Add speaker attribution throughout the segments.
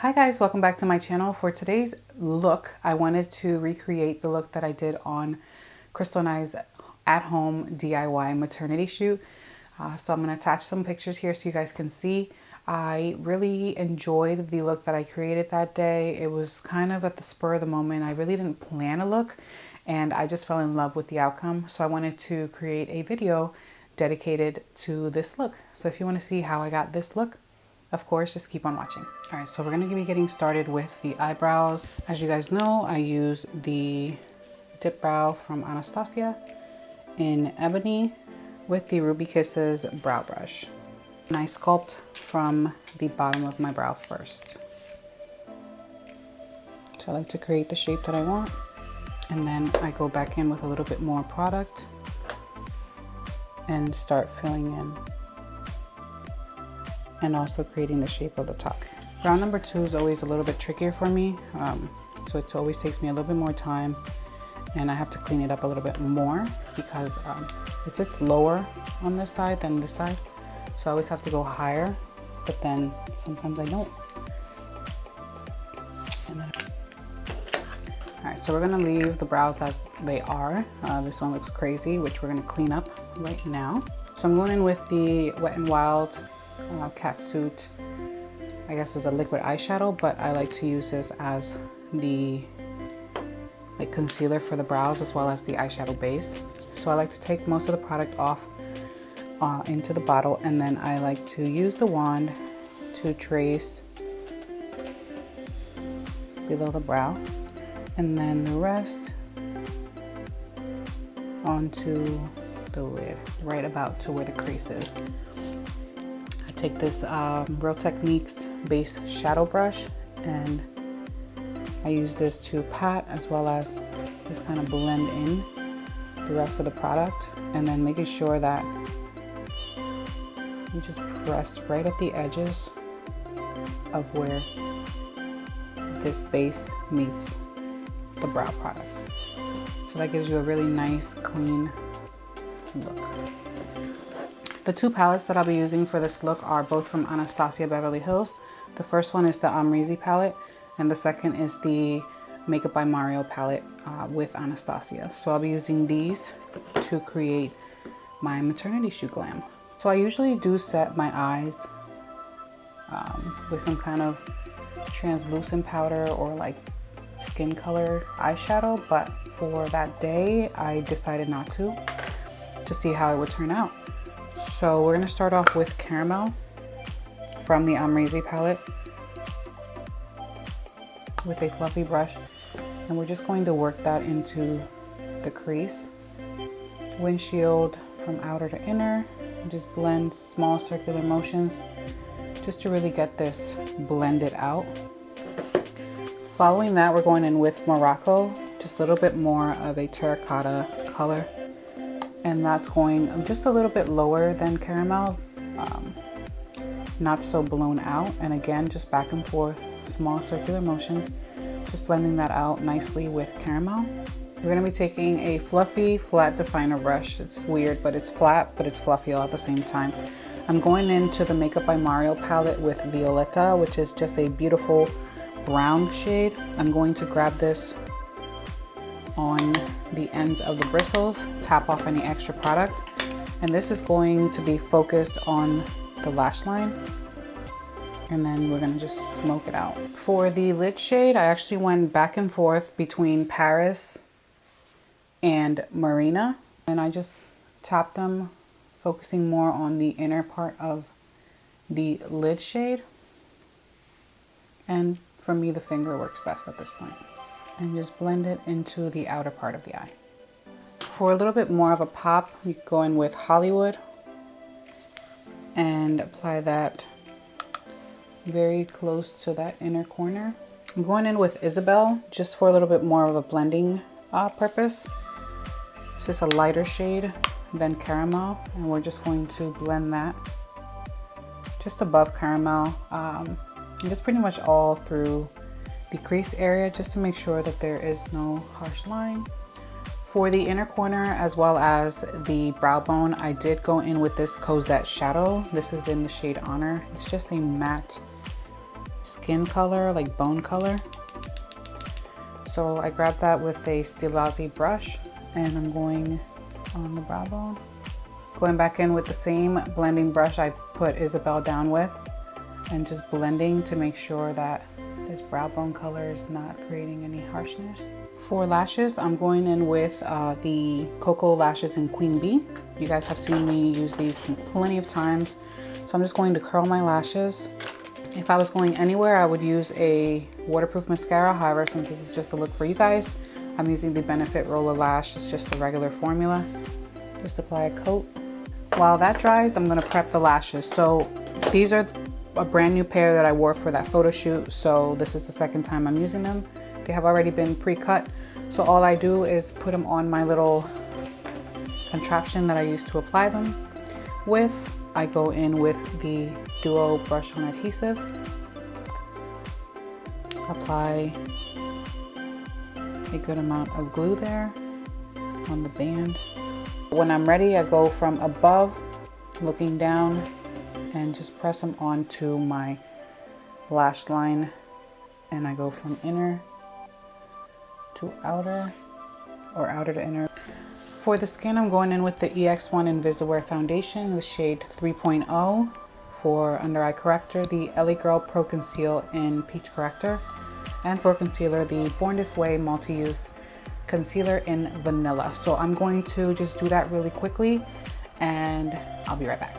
Speaker 1: Hi guys, welcome back to my channel. For today's look, I wanted to recreate the look that I did on Crystal and I's at-home DIY maternity shoot. So I'm going to attach some pictures here so you guys can see. I really enjoyed the look that I created that day. It was kind of at the spur of the moment. I really didn't plan a look and I just fell in love with the outcome. So I wanted to create a video dedicated to this look. So if you want to see how I got this look, of course, just keep on watching. All right, so we're gonna be getting started with the eyebrows. As you guys know, I use the Dipbrow from Anastasia in Ebony with the Ruby Kisses brow brush. And I sculpt from the bottom of my brow first. So I like to create the shape that I want. And then I go back in with a little bit more product and start filling in. And also creating the shape of the top. Brow number 2 is always a little bit trickier for me. So it always takes me a little bit more time and I have to clean it up a little bit more because it sits lower on this side than this side. So I always have to go higher, but then sometimes I don't. Alright, so we're gonna leave the brows as they are. This one looks crazy, which we're gonna clean up right now. So I'm going in with the Wet n Wild Catsuit. I guess is a liquid eyeshadow, but I like to use this as the concealer for the brows as well as the eyeshadow base. So I like to take most of the product off into the bottle, and then I like to use the wand to trace below the brow, and then the rest onto the lid, right about to where the crease is. Take this Real Techniques base shadow brush and I use this to pat as well as just kind of blend in the rest of the product, and then making sure that you just press right at the edges of where this base meets the brow product. So that gives you a really nice clean look. The two palettes that I'll be using for this look are both from Anastasia Beverly Hills. The first one is the Amrezy palette, and the second is the Makeup by Mario palette with Anastasia. So I'll be using these to create my maternity shoot glam. So I usually do set my eyes with some kind of translucent powder or like skin color eyeshadow, but for that day I decided not to see how it would turn out. So we're going to start off with Caramel from the Amrezy palette with a fluffy brush, and we're just going to work that into the crease. Windshield from outer to inner, and just blend small circular motions just to really get this blended out. Following that, we're going in with Morocco, just a little bit more of a terracotta color. And that's going just a little bit lower than Caramel, not so blown out. And again, just back and forth, small circular motions, just blending that out nicely with Caramel. We're gonna be taking a fluffy flat definer brush. It's weird, but it's flat, but it's fluffy all at the same time. I'm going into the Makeup by Mario palette with Violetta, which is just a beautiful brown shade. I'm going to grab this on the ends of the bristles, tap off any extra product, and this is going to be focused on the lash line, and then we're gonna just smoke it out. For the lid shade, I actually went back and forth between Paris and Marina, and I just tapped them, focusing more on the inner part of the lid shade, and for me the finger works best at this point. And just blend it into the outer part of the eye. For a little bit more of a pop, you go in with Hollywood and apply that very close to that inner corner. I'm going in with Isabel just for a little bit more of a blending purpose. It's just a lighter shade than Caramel, and we're just going to blend that just above Caramel, and just pretty much all through the crease area, just to make sure that there is no harsh line. For the inner corner as well as the brow bone, I did go in with this Cozette shadow. This is in the shade Honor. It's just a matte skin color, like bone color. So I grabbed that with a Stilazzi brush and I'm going on the brow bone. Going back in with the same blending brush I put Isabel down with and just blending to make sure that this brow bone color is not creating any harshness. For lashes, I'm going in with the Cocoa Lashes in Queen Bee. You guys have seen me use these plenty of times. So I'm just going to curl my lashes. If I was going anywhere, I would use a waterproof mascara. However, since this is just a look for you guys, I'm using the Benefit Roller Lash. It's just a regular formula. Just apply a coat. While that dries, I'm gonna prep the lashes. So these are a brand new pair that I wore for that photo shoot. So this is the second time I'm using them. They have already been pre-cut. So all I do is put them on my little contraption that I use to apply them with. I go in with the Duo brush on adhesive. Apply a good amount of glue there on the band. When I'm ready, I go from above, looking down, and just press them onto my lash line. And I go from inner to outer, or outer to inner. For the skin, I'm going in with the EX1 Invisiwear foundation, the shade 3.0 for under eye corrector, the LA Girl Pro Conceal in Peach Corrector, and for concealer, the Born This Way multi-use concealer in vanilla. So I'm going to just do that really quickly and I'll be right back.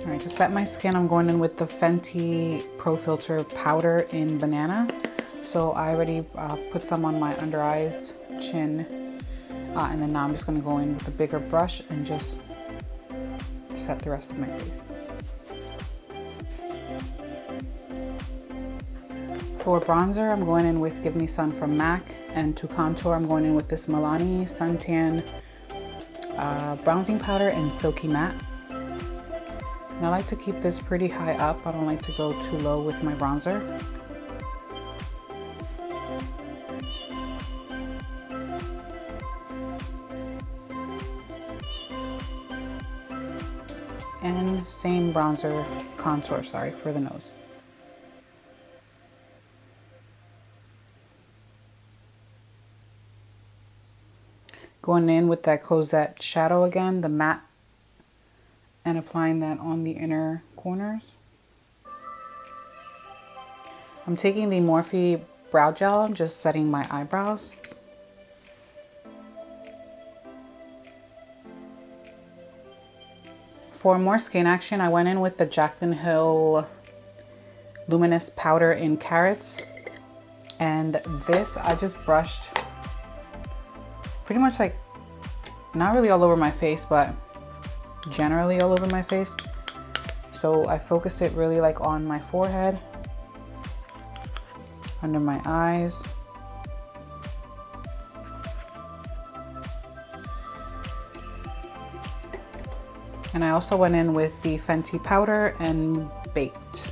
Speaker 1: All right, to set my skin, I'm going in with the Fenty Pro Fltr powder in Banana. So I already put some on my under eyes, chin, and then now I'm just gonna go in with a bigger brush and just set the rest of my face. For bronzer, I'm going in with Give Me Sun from MAC, and to contour, I'm going in with this Milani Suntan bronzing powder in Silky Matte. And I like to keep this pretty high up. I don't like to go too low with my bronzer. And same bronzer contour, sorry, for the nose. Going in with that Cozette shadow again, the matte, and applying that on the inner corners. I'm taking the Morphe brow gel, just setting my eyebrows. For more skin action, I went in with the Jaclyn Hill Luminous powder in Carats. And this, I just brushed pretty much like, not really all over my face, but generally all over my face. So I focused it really like on my forehead, under my eyes, and I also went in with the Fenty powder and baked.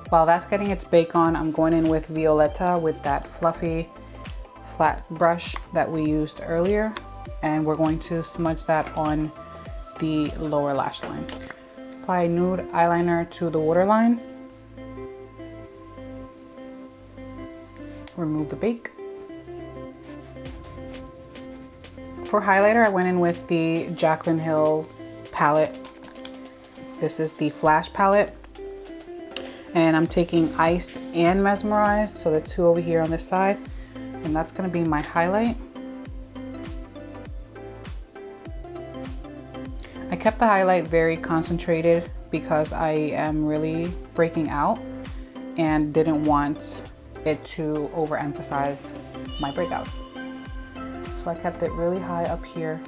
Speaker 1: While that's getting its bake on, I'm going in with Violetta with that fluffy flat brush that we used earlier, and we're going to smudge that on the lower lash line. Apply nude eyeliner to the waterline. Remove the bake. For highlighter, I went in with the Jaclyn Hill palette. This is the Flash palette. And I'm taking Iced and Mesmerized, so the two over here on this side. And that's gonna be my highlight. I kept the highlight very concentrated because I am really breaking out and didn't want it to overemphasize my breakouts. So I kept it really high up here.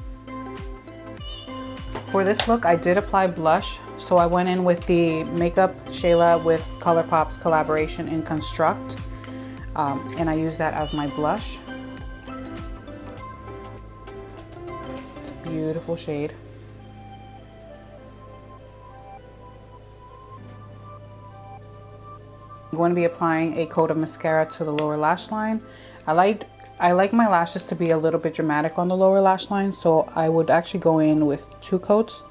Speaker 1: For this look, I did apply blush. So I went in with the MakeupShayla with Colourpop's collaboration in Cunstruct. And I used that as my blush. It's a beautiful shade. I'm going to be applying a coat of mascara to the lower lash line. I like my lashes to be a little bit dramatic on the lower lash line, so I would actually go in with 2 coats.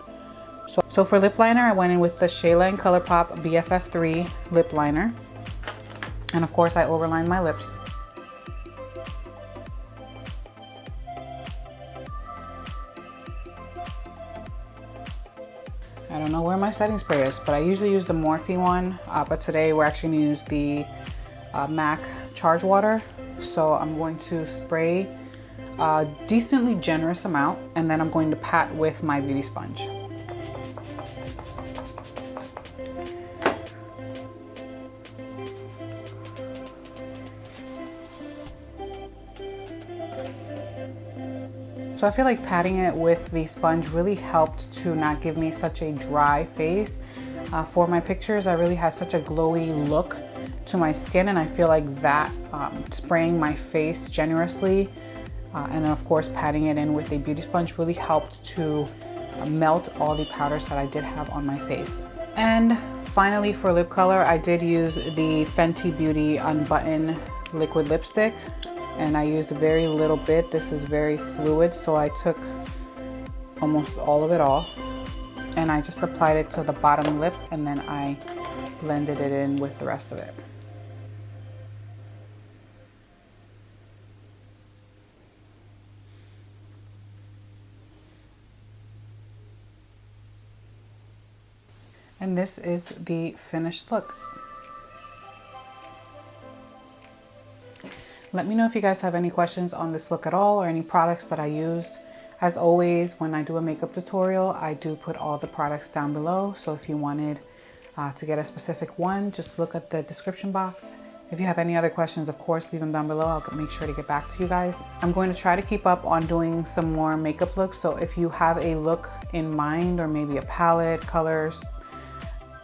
Speaker 1: So for lip liner, I went in with the Shayla and Colourpop BFF3 lip liner. And of course, I overlined my lips. I don't know where my setting spray is, but I usually use the Morphe one. But today we're actually going to use the MAC Charge Water. So I'm going to spray a decently generous amount, and then I'm going to pat with my beauty sponge. So I feel like patting it with the sponge really helped to not give me such a dry face. For my pictures, I really had such a glowy look to my skin, and I feel like that spraying my face generously and then of course patting it in with a beauty sponge really helped to melt all the powders that I did have on my face. And finally, for lip color, I did use the Fenty Beauty Unbutton liquid lipstick, and I used very little bit. This is very fluid, so I took almost all of it off and I just applied it to the bottom lip, and then I blended it in with the rest of it. And this is the finished look. Let me know if you guys have any questions on this look at all, or any products that I used. As always, when I do a makeup tutorial, I do put all the products down below. So if you wanted to get a specific one, just look at the description box. If you have any other questions, of course, leave them down below. I'll make sure to get back to you guys. I'm going to try to keep up on doing some more makeup looks. So if you have a look in mind, or maybe a palette, colors,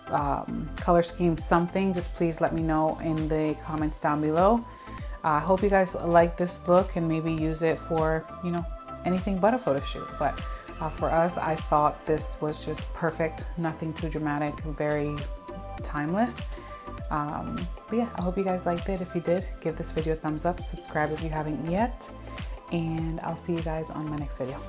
Speaker 1: color scheme, something, just please let me know in the comments down below. I hope you guys like this look and maybe use it for, you know, anything but a photo shoot. But for us, I thought this was just perfect. Nothing too dramatic, very timeless. But yeah, I hope you guys liked it. If you did, give this video a thumbs up, subscribe if you haven't yet, and I'll see you guys on my next video.